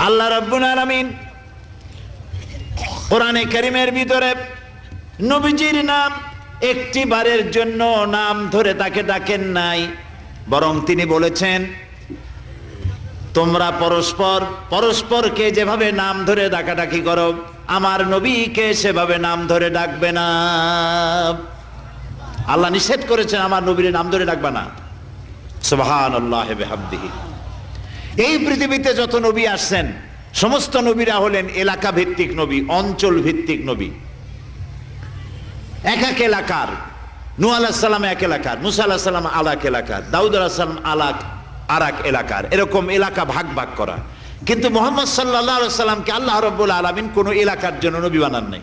আল্লাহ রাব্বুল আলামিন কোরআনে কারীমের ভিতরে নবীজির নাম একটি বারের জন্য নাম ধরে তাকে ডাকেন নাই, বরং তিনি বলেছেন তোমরা পরস্পর পরস্পরকে যেভাবে নাম ধরে ডাকাডাকি করো আমার নবীকে সেভাবে নাম ধরে ডাকবে না। আল্লাহ নিষেধ করেছেন আমার নবীর নাম ধরে ডাকবে না। সুবহানাল্লাহি ওয়া বিহামদিহি। এই পৃথিবীতে যত নবী আসছেন সমস্ত নবীরা হলেন এলাকা ভিত্তিক নবী, অঞ্চল ভিত্তিক নবী। এক এক এলাকার, নূহ আলাইহিস সালাম এক এলাকার, মুসা আলাইহিস সালাম আলাক এলাকার, দাউদ আলাইহিস সালাম আরাক এলাকার, এরকম এলাকা ভাগ ভাগ করা। কিন্তু মুহাম্মদ সাল্লাল্লাহু আলাইহি ওয়াসাল্লামকে আল্লাহ রাব্বুল আলামিন কোন এলাকার জন্য নবী বানান নাই।